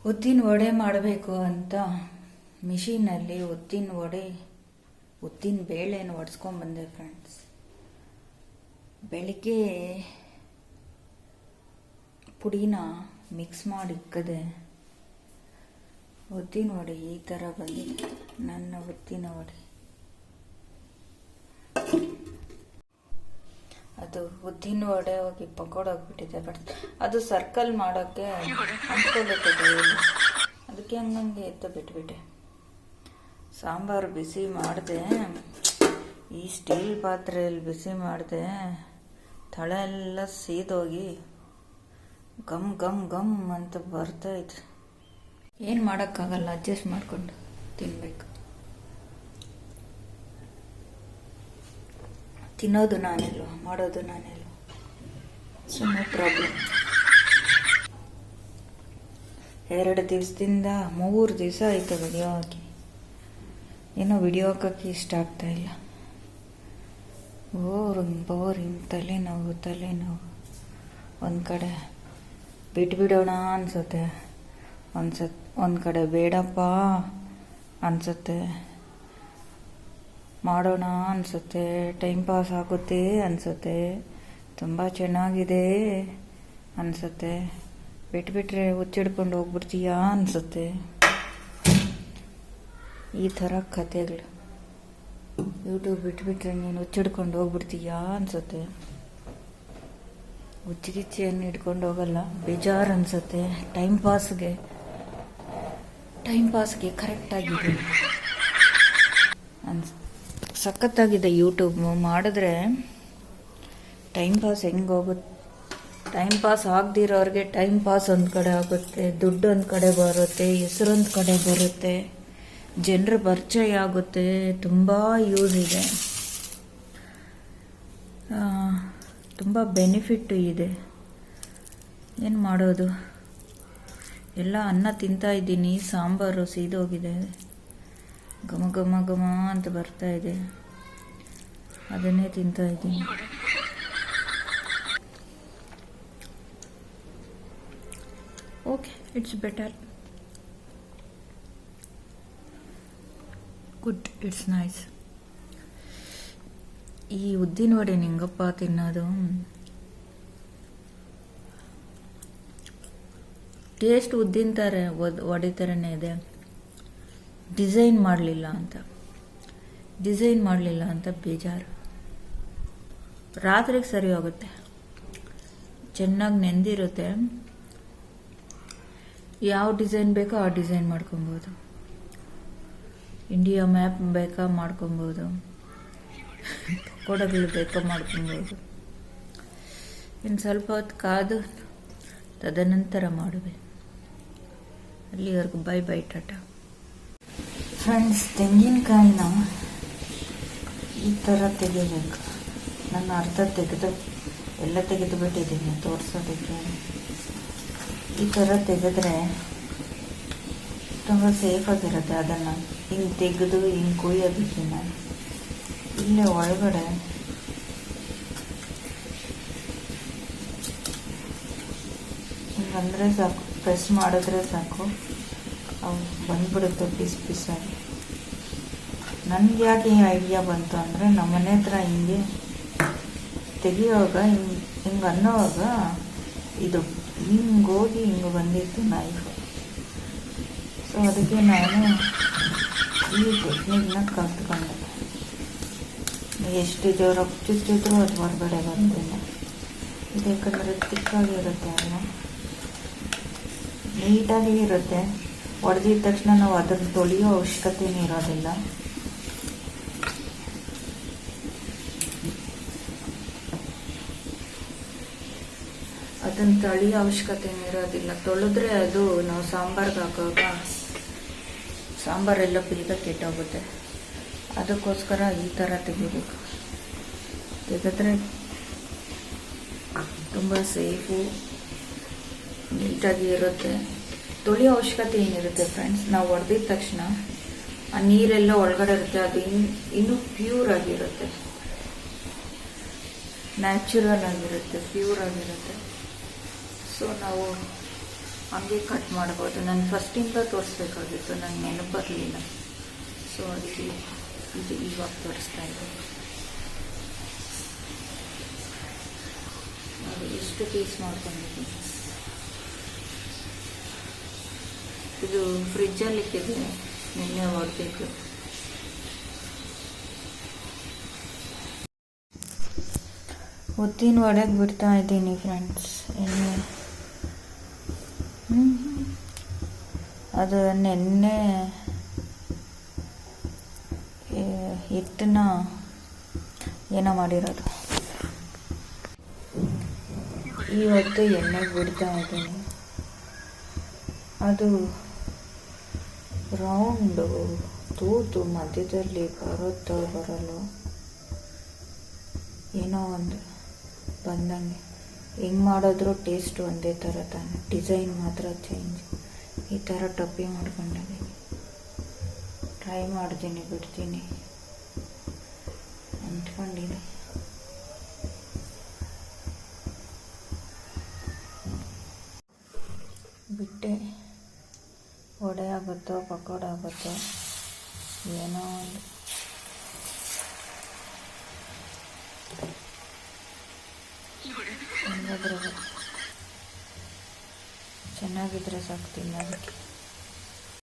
ಉದ್ದಿನ ವಡೆ ಮಾಡಬೇಕು ಅಂತ ಮಿಷಿನಲ್ಲಿ ಉದ್ದಿನ ಬೇಳೆನ ಒಡ್ಸ್ಕೊಂಡ್ಬಂದೆ ಫ್ರೆಂಡ್ಸ್. ಬೆಳಿಗ್ಗೆ ಪುಡಿನ ಮಿಕ್ಸ್ ಮಾಡಿ ಇಕ್ಕದೆ ಉದ್ದಿನ ವಡೆ ಈ ಥರ ಬಂದಿದೆ. ನನ್ನ ಉದ್ದಿನ ವಡೆ ಅದು ಉದ್ದಿನ ವಡೆ ಹೋಗಿ ಪಕೋಡಾಗ್ಬಿಟ್ಟಿದೆ. ಬಟ್ ಅದು ಸರ್ಕಲ್ ಮಾಡೋಕ್ಕೆ ಅಂದ್ಕೊಳ್ಳುತ್ತದೆ. ಅದಕ್ಕೆ ಹಂಗಂಗೆ ಎತ್ತು ಬಿಟ್ಬಿಟ್ಟೆ. ಸಾಂಬಾರು ಬಿಸಿ ಮಾಡಿದೆ, ಈ ಸ್ಟೀಲ್ ಪಾತ್ರೆಯಲ್ಲಿ ಬಿಸಿ ಮಾಡಿದೆ. ತಳೆ ಎಲ್ಲ ಸೀದೋಗಿ ಗಮ್ ಗಮ್ ಗಮ್ ಅಂತ ಬರ್ತೈತೆ. ಏನು ಮಾಡೋಕ್ಕಾಗಲ್ಲ, ಅಡ್ಜಸ್ಟ್ ಮಾಡಿಕೊಂಡು ತಿನ್ನಬೇಕು. ತಿನ್ನೋದು ನಾನೆಲ್ವ, ಮಾಡೋದು ನಾನೆಲ್ವ, ಸೊ ನೋ ಪ್ರಾಬ್ಲಮ್. 2 ದಿವಸದಿಂದ 3 ದಿವಸ ಆಯಿತು ವಿಡಿಯೋ ಹಾಕಿ. ಏನೋ ವಿಡಿಯೋ ಹಾಕೋಕ್ಕೆ ಇಷ್ಟ ಆಗ್ತಾ ಇಲ್ಲ. ಬೋರಿಂಗ್ ತಲೆನೋವು. ಒಂದು ಕಡೆ ಬಿಟ್ಬಿಡೋಣ ಅನ್ಸುತ್ತೆ, ಒಂದು ಕಡೆ ಬೇಡಪ್ಪ ಅನ್ಸುತ್ತೆ, ಮಾಡೋಣ ಅನ್ಸುತ್ತೆ, ಟೈಮ್ ಪಾಸ್ ಆಗುತ್ತೆ ಅನ್ಸುತ್ತೆ, ತುಂಬ ಚೆನ್ನಾಗಿದೆ ಅನ್ಸುತ್ತೆ, ಬಿಟ್ಬಿಟ್ರೆ ಹುಚ್ಚಿಡ್ಕೊಂಡು ಹೋಗ್ಬಿಡ್ತೀಯಾ ಅನ್ಸುತ್ತೆ. ಈ ಥರ ಕಥೆಗಳು. ಯೂಟ್ಯೂಬ್ ಬಿಟ್ಬಿಟ್ರೆ ನೀನು ಹುಚ್ಚಿಡ್ಕೊಂಡು ಹೋಗ್ಬಿಡ್ತೀಯಾ ಅನ್ಸುತ್ತೆ. ಹುಚ್ಚಿಗಿಚ್ಚಿಯನ್ನು ಹಿಡ್ಕೊಂಡು ಹೋಗಲ್ಲ, ಬೇಜಾರು ಅನ್ಸುತ್ತೆ. ಟೈಮ್ ಪಾಸ್ಗೆ ಕರೆಕ್ಟಾಗಿದೆ ಸಖತ್ತಾಗಿದೆ. ಯೂಟ್ಯೂಬ್ ಮಾಡಿದ್ರೆ ಟೈಮ್ ಪಾಸ್ ಹೆಂಗೆ ಹೋಗುತ್ತೆ. ಟೈಮ್ ಪಾಸ್ ಆಗದಿರೋರಿಗೆ ಟೈಮ್ ಪಾಸ್ ಒಂದು ಕಡೆ ಆಗುತ್ತೆ, ದುಡ್ಡು ಒಂದು ಕಡೆ ಬರುತ್ತೆ, ಹೆಸರೊಂದು ಕಡೆ ಬರುತ್ತೆ, ಜನರ ಪರಿಚಯ ಆಗುತ್ತೆ, ತುಂಬ ಯೂಸ್ ಇದೆ, ತುಂಬ ಬೆನಿಫಿಟ್ಟು ಇದೆ. ಏನು ಮಾಡೋದು, ಎಲ್ಲ ಅನ್ನ ತಿಂತಾ ಇದ್ದೀನಿ, ಸಾಂಬಾರು ಸೀದೋಗಿದೆ, ಘಮ ಘಮ ಘಮ ಅಂತ ಬರ್ತಾ ಇದೆ, ಅದನ್ನೇ ತಿಂತಾ ಇದ್ದೀನಿ. Okay, it's better, good, it's nice. ಈ ಉದ್ದಿನ ವಡೆ ನಿಂಗಪ್ಪ ತಿನ್ನೋದು ಟೇಸ್ಟ್ ಉದ್ದಿನ ಥರ ವಡೆ ಥರನೇ ಇದೆ. ಡಿಸೈನ್ ಮಾಡಲಿಲ್ಲ ಅಂತ ಬೇಜಾರು. ರಾತ್ರಿಗೆ ಸರಿ ಹೋಗುತ್ತೆ, ಚೆನ್ನಾಗಿ ನೆಂದಿರುತ್ತೆ. ಯಾವ ಡಿಸೈನ್ ಬೇಕೋ ಆ ಡಿಸೈನ್ ಮಾಡ್ಕೊಬೋದು. ಇಂಡಿಯಾ ಮ್ಯಾಪ್ ಬೇಕಾ ಮಾಡ್ಕೊಬೋದು, ಪಕೋಡಗಳು ಬೇಕಾ ಮಾಡ್ಕೊಬೋದು. ಇನ್ನು ಸ್ವಲ್ಪ ಹೊತ್ತು ಕಾದು ತದನಂತರ ಮಾಡುವೆ. ಅಲ್ಲಿವರೆಗೂ ಬೈ ಬೈ, ಟಾಟಾ ಫ್ರೆಂಡ್ಸ್. ತೆಂಗಿನಕಾಯಿನ ಈ ಥರ ತೆಗಿಬೇಕು. ನಾನು ಅರ್ಧ ತೆಗೆದು ಎಲ್ಲ ತೆಗೆದು ಬಿಟ್ಟಿದ್ದೀನಿ ತೋರಿಸೋದಕ್ಕೆ. ಈ ಥರ ತೆಗೆದ್ರೆ ತುಂಬ ಸೇಫಾಗಿರುತ್ತೆ. ಅದನ್ನು ಹಿಂಗೆ ತೆಗೆದು ಹಿಂಗೆ ಕುಯ್ಯೋದಕ್ಕಿಂತ ಇಲ್ಲೇ ಒಳಗಡೆ ಹಿಂಗಂದರೆ ಸಾಕು, ಪ್ರೆಸ್ ಮಾಡಿದ್ರೆ ಸಾಕು, ಅವು ಬಂದ್ಬಿಡುತ್ತೆ ಪೀಸ್ ಪೀಸಾಗಿ. ನನಗೆ ಯಾಕೆ ಈ ಐಡಿಯಾ ಬಂತು ಅಂದರೆ, ನಮ್ಮ ಮನೆ ಹತ್ರ ಹಿಂಗೆ ತೆಗಿಯುವಾಗ ಹಿಂಗೆ ಅನ್ನೋವಾಗ ಇದು ಹಿಂಗೋಗಿ ಹಿಂಗೆ ಬಂದಿತ್ತು ನೈಫ್. ಸೊ ಅದಕ್ಕೆ ನಾನು ಈ ಟೆಕ್ನಿಕ್ನ ಕಲ್ತ್ಕೊಂಡೆ. ಎಷ್ಟು ಜೋರ ಚುಚ್ಚಿದ್ರು ಅದು ಹೊರಗಡೆ ಬಂದಿಲ್ಲ. ಇದು ಯಾಕಂದರೆ ತಿಕ್ಕಾಗಿರುತ್ತೆ, ಅಲ್ಲ ನೀಟಾಗಿ ಇರುತ್ತೆ. ಹೊಡೆದಿದ ತಕ್ಷಣ ನಾವು ಅದನ್ನು ತೊಳೆಯೋ ಅವಶ್ಯಕತೆಯೂ ಇರೋದಿಲ್ಲ. ಅದನ್ನು ತೊಳೆಯೋ ಅವಶ್ಯಕತೆಯೂ ಇರೋದಿಲ್ಲ. ತೊಳೆದ್ರೆ ಅದು ನಾವು ಸಾಂಬಾರ್ಗೆ ಹಾಕುವಾಗ ಸಾಂಬಾರೆಲ್ಲ ಬೇಗ ಕೆಟ್ಟೋಗುತ್ತೆ. ಅದಕ್ಕೋಸ್ಕರ ಈ ಥರ ತೆಗಿಬೇಕು. ತೆಗೆದ್ರೆ ತುಂಬ ಸೇಫು, ನೀಟಾಗಿ ಇರುತ್ತೆ. ತೊಳೆಯೋ ಅವಶ್ಯಕತೆ ಏನಿರುತ್ತೆ ಫ್ರೆಂಡ್ಸ್, ನಾವು ಹೊಡೆದಿದ ತಕ್ಷಣ ಆ ನೀರೆಲ್ಲ ಒಳಗಡೆ ಇರುತ್ತೆ, ಅದು ಇನ್ನೂ ಪ್ಯೂರ್ ಆಗಿರುತ್ತೆ, ನ್ಯಾಚುರಲ್ ಆಗಿರುತ್ತೆ, ಪ್ಯೂರ್ ಆಗಿರುತ್ತೆ. ಸೊ ನಾವು ಹಂಗೆ ಕಟ್ ಮಾಡ್ಬೋದು. ನಾನು ಫಸ್ಟಿಂದ ತೋರಿಸ್ಬೇಕಾಗಿತ್ತು, ನನಗೆ ನೆನಪು ಬರಲಿಲ್ಲ. ಸೊ ಅದಕ್ಕೆ ಇದು ಇವಾಗ ತೋರಿಸ್ತಾ ಇದ್ದೀನಿ. ಅದು ಎಷ್ಟು ಪೀಸ್ ಮಾಡ್ಕೊಂಡಿದ್ದೀನಿ. ಇದು ಫ್ರಿಜ್ಜಲ್ಲಿ ಇಕ್ಕಿದೆ, ನಿನ್ನೆ ಹೊರಬೇಕು. ಉದ್ದಿನ ವಡೆಗೆ ಬಿಡ್ತಾ ಇದ್ದೀನಿ ಫ್ರೆಂಡ್ಸ್ ಎಣ್ಣೆ. ಅದು ನೆನ್ನೆ ಹಿಟ್ಟನ್ನ ಏನೋ ಮಾಡಿರೋದು, ಇವತ್ತು ಎಣ್ಣೆಗೆ ಬಿಡ್ತಾ ಇದ್ದೀನಿ. ಅದು ರೌಂಡು ತೂತು ಮಧ್ಯದಲ್ಲಿ ಬರುತ್ತೋ ಬರಲ್ಲೋ ಏನೋ ಒಂದು ಬಂದಂಗೆ. ಹೆಂಗೆ ಮಾಡಿದ್ರೂ ಟೇಸ್ಟ್ ಒಂದೇ ಥರ ತಾನೆ, ಡಿಸೈನ್ ಮಾತ್ರ ಚೇಂಜ್. ಈ ಥರ ಟಪ್ಪಿ ಮಾಡ್ಕೊಂಡಿದ್ದೀನಿ. ಟ್ರೈ ಮಾಡ್ತೀನಿ, ಬಿಡ್ತೀನಿ ಅಂದ್ಕೊಂಡಿದ್ದೆ. ಬಿಟ್ಟೆ. ವಡೆ ಆಗುತ್ತೋ ಪಕೋಡ ಆಗುತ್ತೋ ಏನೋ ಒಂದು. ಚೆನ್ನಾಗಿದ್ರೆ ಸಾಕು ತಿನ್ನೋದಕ್ಕೆ.